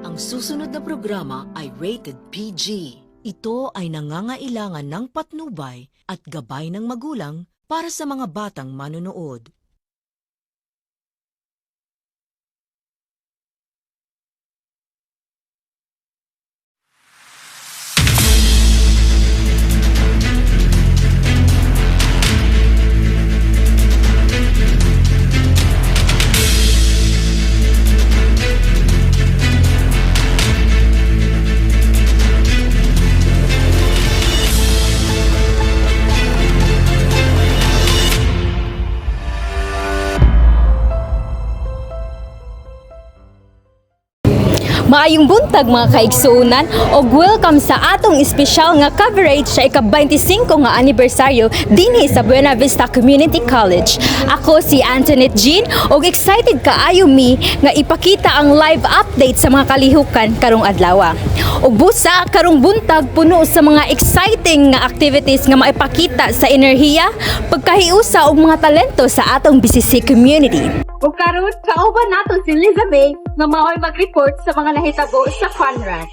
Ang susunod na programa ay rated PG. Ito ay nangangailangan ng patnubay at gabay ng magulang para sa mga batang manonood. Maayong buntag mga kaigsuunan o welcome sa atong espesyal nga coverage sa ika-25 nga anibersaryo dinhi sa Buena Vista Community College. Ako si Antoinette Jean og excited kaayo mi nga ipakita ang live update sa mga kalihukan karong adlaw. Og busa karong buntag puno sa mga exciting nga activities nga maipakita sa enerhiya, pagkahiusa og mga talento sa atong BCC community. Ug karon kauban nato si Elizabeth nga maoy mag-report sa mga nahitabo sa fun run.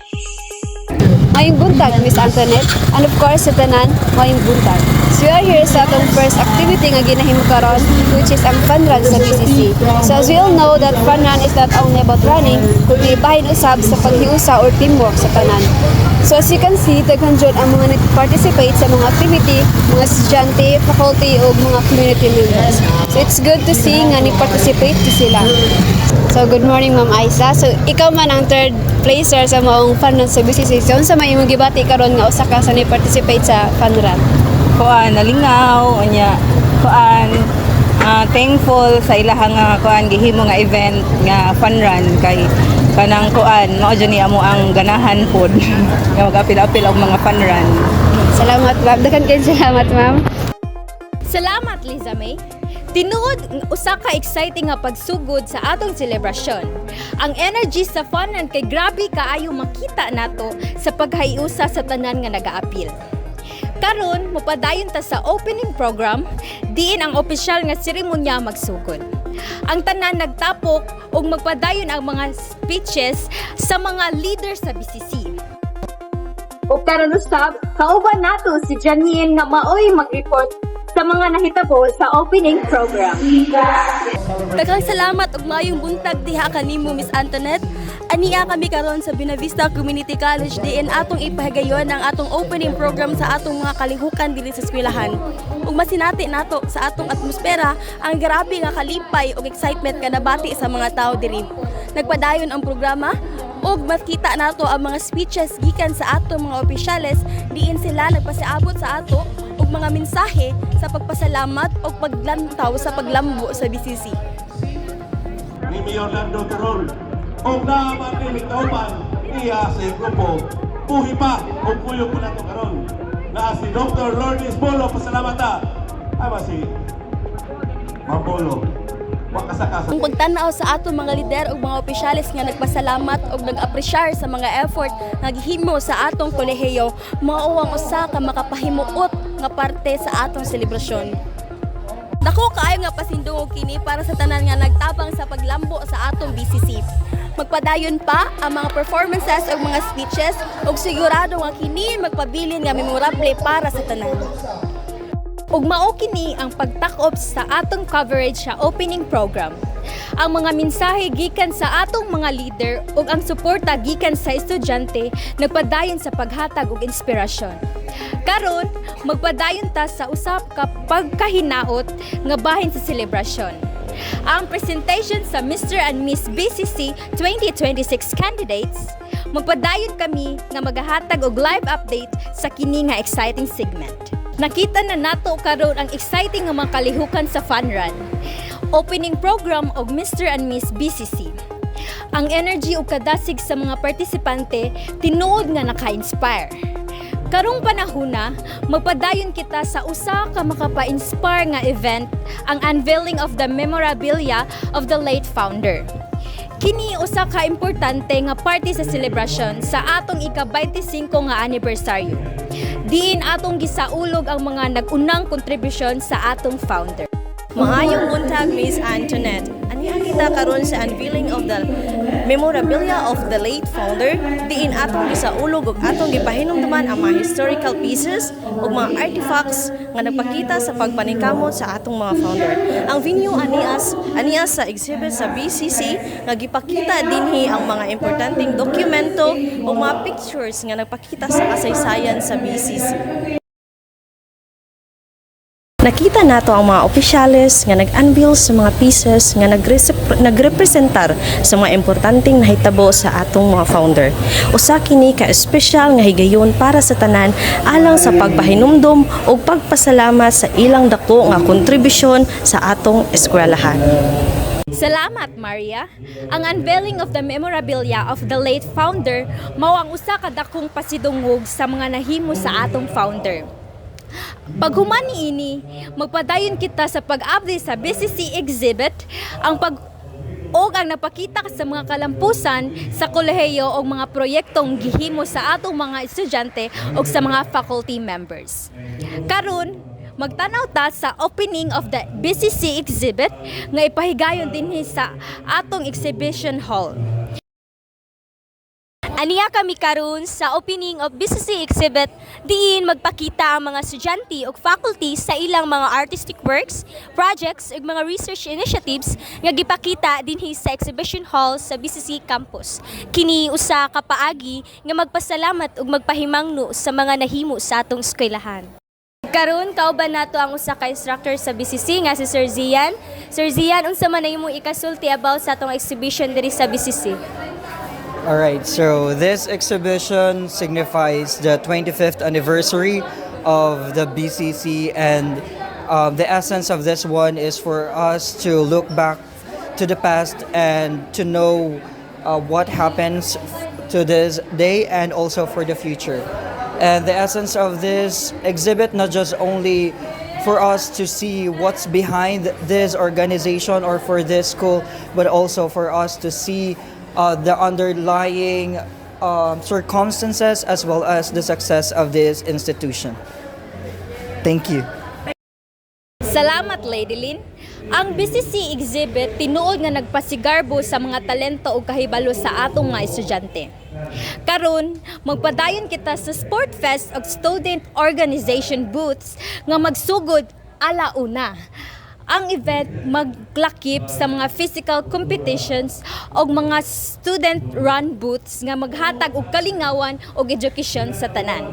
Mayong buntag, Miss Antoinette, and of course sa tanan, mayong buntag. So we are here sa atong first activity nga ginahimo karon, which is ang fun run sa BCC. So as we all know that fun run is not only about running, kundi bahin usab sa paghiusa or teamwork sa tanan. So as you can see, daghan jud ang mga nag-participate sa mga activity, mga estudyante, faculty o mga community members. So it's good to see nga ni-participate to sila. So good morning Ma'am Aisa. So ikaw man ang third placer sa maong fun run sa BCC. So unsa may imong gibati karon nga usa ka sa ni-participate sa fun run? Kuan nalingaw unya kuan thankful sa ilahang kuan gihimo nga event nga fun run kay kanang kuan mao jud ni amo ang ganahan pod nga mag-apil-apil og mga fun run. Salamat ma'am. Daghan kay salamat ma'am. Salamat Liza May. Tinuod usa ka exciting nga pagsugod sa atong selebrasyon. Ang energy sa fun run kay grabe kaayo makita nato sa paghiusa sa tanan nga nagaapil. Karon mopadayon ta sa opening program diin ang opisyal nga seremonya magsugod. Ang tanan nagtapok ug magpadayon ang mga speeches sa mga leaders sa BCC. Ug karon usab kauban nato si Janine nga maoy mag-report sa mga nahitabo sa opening program. Daghang salamat ug maayong buntag diha kanimo Miss Antoinette. Aniya kami karon sa Buena Vista Community College diin atong ipahigayon ang atong opening program sa atong mga kalihukan dili sa eskwelahan. Ug masinati nato sa atong atmosfera ang grabe nga kalipay ug excitement nga nabati sa mga tao diri. Nagpadayon ang programa ug makita nato ang mga speeches gikan sa atong mga opisyales diin sila nagpasiabot sa ato ug mga mensahe sa pagpasalamat o paglantaw sa paglambo sa BCC. Ni Mayor Lando Terol o naman ni Kaupan iya sa grupo buhi pa o puyo po nato karon na si Dr. Lourdes Bolo. Pasalamat ta ama si Mambolo wakasakasa. Ang pagtanaw sa ato mga lider ug mga opisyales nga nagpasalamat ug nag-appreciate sa mga effort nga gihimo sa atong kolehiyo mao ang usa ka makapahimuot nga parte sa atong selebrasyon. Dako kaayo nga pasindungog kini para sa tanan nga nagtabang sa paglambo sa atong BCC. Magpadayon pa ang mga performances ug mga speeches ug sigurado nga kini magpabilin nga memorable para sa tanan. Ug mao kini ang pagtakop sa atong coverage sa opening program. Ang mga mensahe gikan sa atong mga leader ug ang suporta gikan sa estudyante nagpadayon sa paghatag og inspirasyon. Karon, magpadayon ta sa usap ka pagkahinaot nga bahin sa selebrasyon. Ang presentation sa Mr. and Miss BCC 2026 candidates, magpadayon kami nga maghahatag og live update sa kini nga exciting segment. Nakita na nato karon ang exciting nga mga kalihukan sa fun run. Opening program og Mr. and Miss BCC. Ang energy ug kadasig sa mga partisipante tinuod nga naka-inspire. Karong panahona, magpadayon kita sa usa ka makapa-inspire nga event, ang unveiling of the memorabilia of the late founder. Kini usa ka importante nga parte sa selebrasyon sa atong ika-25 nga anibersaryo. Diin atong gisaulog ang mga nag-unang kontribusyon sa atong founder. Maayong buntag Miss Antoinette. Ani nagpakita karon sa unveiling of the memorabilia of the late founder, diin atong gisaulog ug atong gipahinumduman ang mga historical pieces ug mga artifacts nga nagpakita sa pagpaningkamot sa atong mga founder. Ang venue anias sa exhibit sa BCC nga gipakita dinhi ang mga importanteng dokumento ug mga pictures nga nagpakita sa kasaysayan sa BCC. Nakita nato ang mga opisyales nga nag-unveil sa mga pieces nga nagrepresentar sa mga importanteng nahitabo sa atong mga founder. Usa kini ka espesyal nga higayon para sa tanan alang sa pagpahinumdom ug pagpasalamat sa ilang dako nga kontribusyon sa atong eskwelahan. Salamat, Maria. Ang unveiling of the memorabilia of the late founder mao ang usa ka dakong pasidungog sa mga nahimo sa atong founder. Paghuman niini, magpadayon kita sa pag-update sa BCC exhibit ang napakita sa mga kalampusan sa kolehiyo o mga proyektong gihimo sa atong mga estudyante o sa mga faculty members. Karon, magtanaw ta sa opening of the BCC exhibit nga ipahigayon dinhi sa atong exhibition hall. Aniya kami karon sa opening of BCC exhibit diin magpakita ang mga estudyante ug faculty sa ilang mga artistic works, projects ug mga research initiatives nga gipakita dinhi sa exhibition hall sa BCC campus. Kini usa ka paagi nga magpasalamat ug magpahimangno sa mga nahimo sa atong eskwelahan. Karon kauban nato ang usa ka instructor sa BCC nga si Sir Zian. Sir Zian, unsa man na imong ikasulti about sa atong exhibition diri sa BCC? Alright, so this exhibition signifies the 25th anniversary of the BCC, and the essence of this one is for us to look back to the past and to know what happens to this day and also for the future. And the essence of this exhibit, not just only for us to see what's behind this organization or for this school, but also for us to see the underlying circumstances as well as the success of this institution. Thank you. Salamat, Lady Lynn. Ang BCC exhibit tinuod nga nagpasigarbo sa mga talento ug kahibalo sa atong mga estudyante. Karon, magpadayon kita sa Sport Fest ug Student Organization booths nga magsugod alauna. Ang event maglakip sa mga physical competitions o mga student-run booths nga maghatag og kalingawan og edukasyon sa tanan.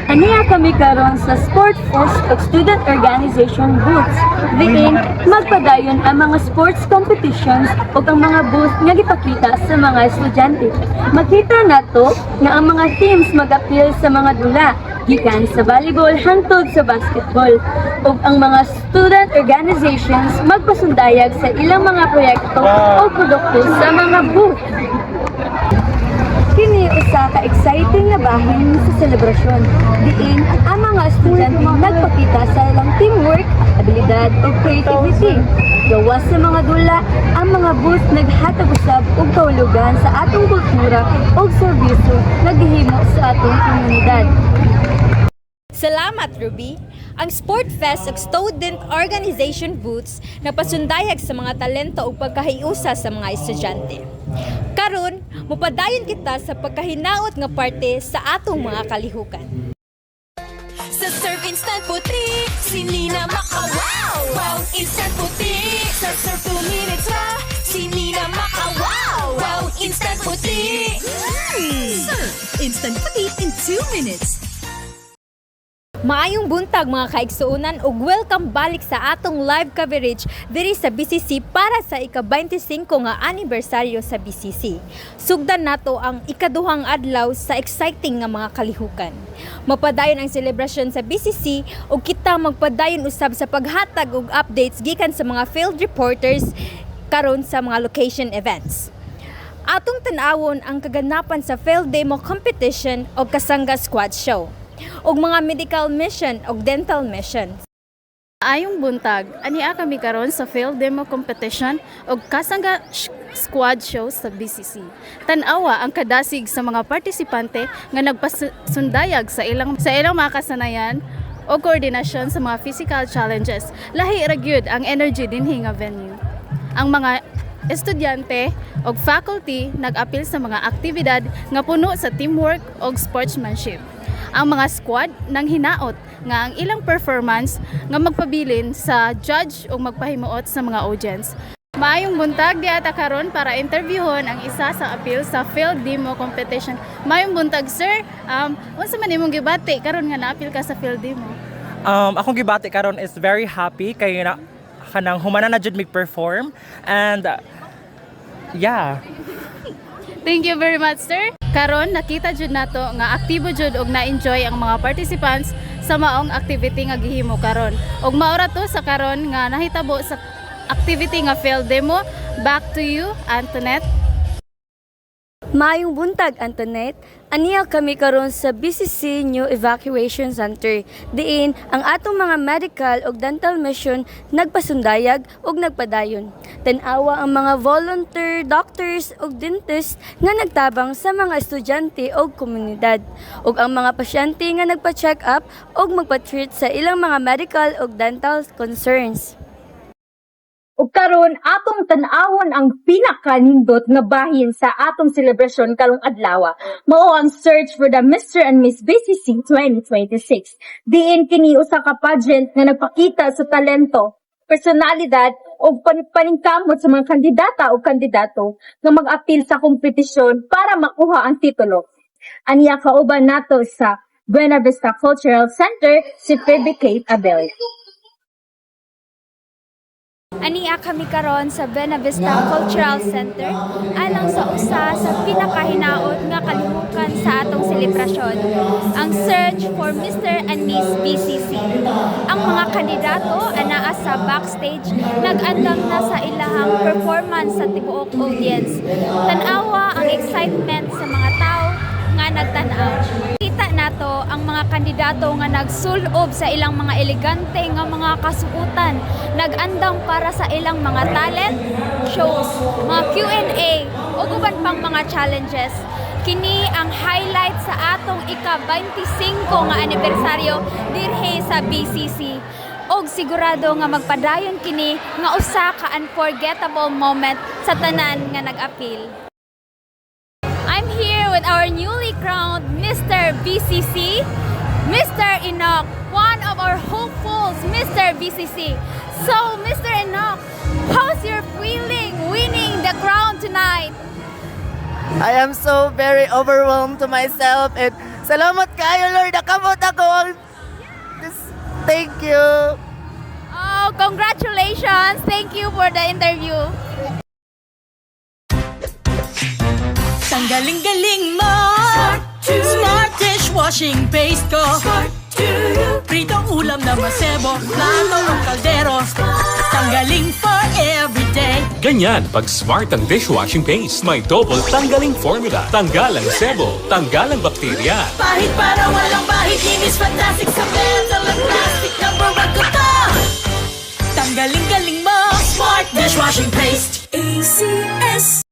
Aniya kami karon sa Sport Fest ug Student Organization booths. Diin magpadayon ang mga sports competitions ug ang mga booth nga gipakita sa mga estudyante. Makita nato nga ang mga teams mag-appeal sa mga dula, gikan sa volleyball hangtod sa basketball, ug ang mga student organizations magpasundayag sa ilang mga proyekto o produkto sa mga booth. Kini usa ka exciting nga bahin sa selebrasyon. Diin ang mga estudyante nagpakita sa ilang teamwork, abilidad ug creativity. Gawas sa mga dula, ang mga booth naghatag usab og kahulugan sa atong kultura ug serbisyo nga gihimo sa atong komunidad. Salamat, Ruby. Ang Sport Fest ug Student Organization booths napasundayag sa mga talento ug pagkahiusa sa mga estudyante. Karon, mupadayon kita sa pagkahinaot nga parte sa atong mga kalihukan. Sa Surf Instant Puti, si Nina makawaw! Wow! Instant Puti! Sa Surf 2 minutes pa, si Nina makawaw! Wow! Instant Puti! Surf Instant Puti in 2 minutes! Maayong buntag mga kaigsuunan ug welcome balik sa atong live coverage diri sa BCC para sa ika-25 nga anibersaryo sa BCC. Sugdan nato ang ikaduhang adlaw sa exciting nga mga kalihukan. Mapadayon ang selebrasyon sa BCC ug kita magpadayon usab sa paghatag og updates gikan sa mga field reporters karon sa mga location events. Atong tan-awon ang kaganapan sa field demo competition o kasangga squad show ug mga medical mission ug dental mission. Ayong buntag, ania kami karon sa field demo competition ug kasangga squad show sa BCC. Tan-awa ang kadasig sa mga partisipante nga nagpasundayag sa ilang mga kasanayan o koordinasyon sa mga physical challenges. Lahi ra gyud ang energy dinhi nga venue. ang mga estudyante o faculty nag-apil sa mga aktibidad nga puno sa teamwork o sportsmanship. Ang mga squad nang hinaot nga ang ilang performance nga magpabilin sa judge o magpahimuot sa mga audience. Maayong buntag di ata karon para interviewon ang isa sa apil sa field demo competition. Maayong buntag sir, unsa man imong gibati karon nga naapil ka sa field demo? Akong gibati karon is very happy kay na kanang humana na jud mig perform and yeah. Thank you very much, sir. Karon nakita jud nato nga aktibo jud og na-enjoy ang mga participants sa maong activity nga gihimo karon. Og maura to sa karon nga nahitabo sa activity nga field demo. Back to you, Antoinette. Maayong buntag, Antoinette. Aniya kami karon sa BCC New Evacuation Center. Diin ang atong mga medical ug dental mission nagpasundayag ug nagpadayon. Tan-awa ang mga volunteer doctors ug dentist nga nagtabang sa mga estudyante ug komunidad. Ug ang mga pasyente nga nagpa-check up ug magpa-treat sa ilang mga medical ug dental concerns. Ug karon atong tan-awon ang pinakanindot nga bahin sa atong celebration karong adlaw. Mao ang search for the Mr. and Miss BCC 2026. Diin kini usa ka pageant nga nagpakita sa talento, personalidad o paningkamot sa mga kandidata o kandidato nga mag-apil sa kompetisyon para makuha ang titulo. Aniya kauban nato sa Buena Vista Cultural Center si Phoebe Kate Abel. Ania kami karon sa Buena Vista Cultural Center alang sa usa sa pinakahinaot nga kalihukan sa atong selebrasyon, ang Search for Mr. and Miss BCC. Ang mga kandidato anaa sa backstage nag-andam na sa ilahang performance sa tibuok audience. Tan-awa ang excitement sa mga tao nga nagtan-aw. Kita nato ang mga kandidato nga nagsulob sa ilang mga elegante nga mga kasuotan, nag-andam para sa ilang mga talent shows, mga Q&A ug uban pang mga challenges. Kini ang highlight sa atong ika-25 nga anibersaryo dirhe sa BCC. Og sigurado nga magpadayon kini nga usa ka unforgettable moment sa tanan nga nag-apil. I'm here with our newly crowned Mr. BCC, Mr. Enoch, one of our hopefuls, Mr. BCC. So, Mr. Enoch, how's your feeling winning the crown tonight? I am so very overwhelmed to myself and salamat kayo Lord, nakamot ako. Thank you. Oh, congratulations. Thank you for the interview. Tanggaling-galing mo Smart dishwashing paste ko Pritong ulam na masebo Plato o kaldero Tanggaling for everyday. Ganyan pag smart ang dishwashing paste. May double tanggaling formula. Tanggal ang sebo, tanggal ang bakterya. Pahit para walang bahid. Linis fantastic sa metal at plastic. Number 1 ko to. Tanggaling-galing mo Smart dishwashing paste. ACS.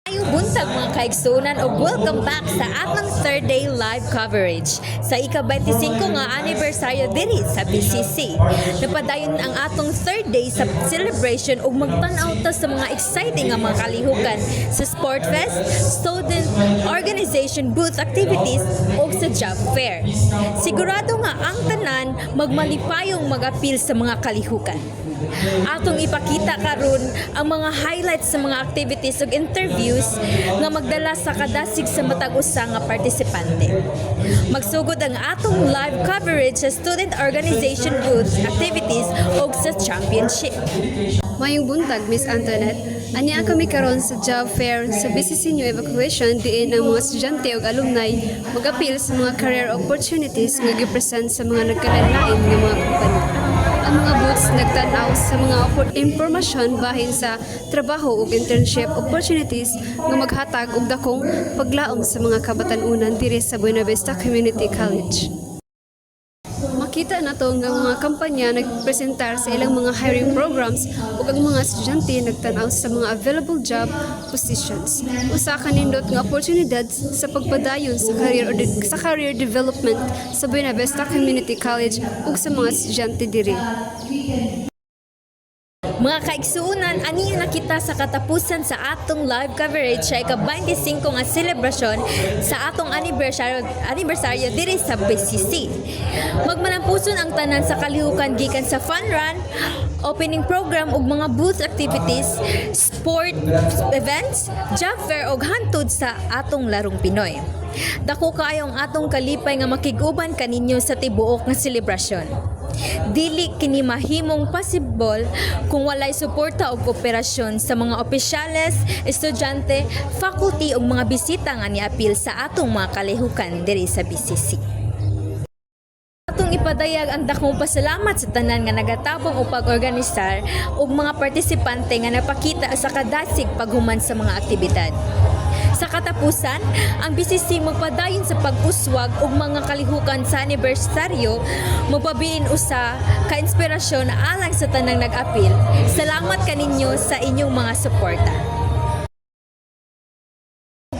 Ayong buntag mga kaigsunan o welcome back sa atong third day live coverage sa ika-25 nga anibersaryo diri sa BCC. Napadayon ang atong third day sa celebration ug magtan-aw ta sa mga exciting nga mga kalihukan sa Sport Fest, student organization booth activities ug sa job fair. Sigurado nga ang tanan magmalipayong mag-apil sa mga kalihukan. Atong ipakita karon ang mga highlights sa mga activities ug interviews nga magdala sa kadasig sa matag usa nga partisipante. Magsugod ang atong live coverage sa student organization booth activities ug sa championship. Mayong buntag, Miss Antoinette. Aniya kami karon sa job fair sa BCC New Evacuation diin ang mga estudyante ug alumni mag-apil sa mga career opportunities nga gipresent sa mga nagkalain-lain nga mga kumpanya. Ang mga booths nagtan-aw sa mga impormasyon bahin sa trabaho ug internship opportunities nga maghatag og dakong paglaom sa mga kabatan-unan diri sa Buena Vista Community College. Makita nato nga mga kampanya nagpresentar sa ilang mga hiring programs ug ang mga estudyante nagtan-aw sa mga available job positions. Usa ka nindot nga oportunidad sa pagpadayon sa career development sa Buena Vista Community College ug sa mga estudyante diri. Mga kaigsuunan, aniya na kita sa katapusan sa atong live coverage sa ika-25 nga selebrasyon sa atong anibersaryo diri sa BCC. Magmanampuson ang tanan sa kalihukan gikan sa fun run, opening program ug mga booth activities, sport events, job fair ug hantod sa atong larong Pinoy. Dako kaayo ang atong kalipay nga makiguban kaninyo sa tibuok nga selebrasyon. Dili kini mahimong possible kung walay suporta o kooperasyon sa mga opisyales, estudyante, faculty ug mga bisita nga niapil sa atong mga kalihukan diri sa BCC. Atong ipadayag ang dakong pasalamat sa tanan nga nagatabang o pag-organisar ug mga partisipante nga napakita sa kadasig paghuman sa mga aktibidad. Sa katapusan, ang BCC magpadayon sa pag-uswag og mga kalihukan sa anibersaryo, magpabiin usa ka inspirasyon alang sa tanang nag-apil. Salamat kaninyo sa inyong mga suporta.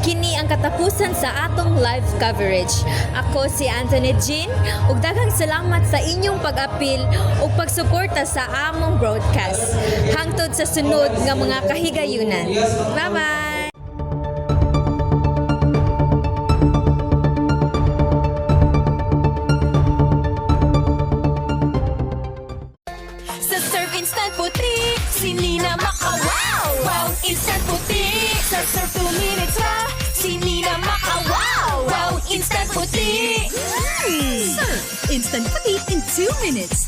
Kini ang katapusan sa atong live coverage. Ako si Antoinette Jean ug daghang salamat sa inyong pag-apil ug pagsuporta sa among broadcast. Hangtod sa sunod nga mga kahigayunan. Bye-bye! Sa Surf Instant Putik, si Nina Makawaw. Wow, Instant Putik. Sa Surf 2 minutes ra, si Nina Makawaw. Wow, Instant Putik. Surf Instant Putik in 2 minutes.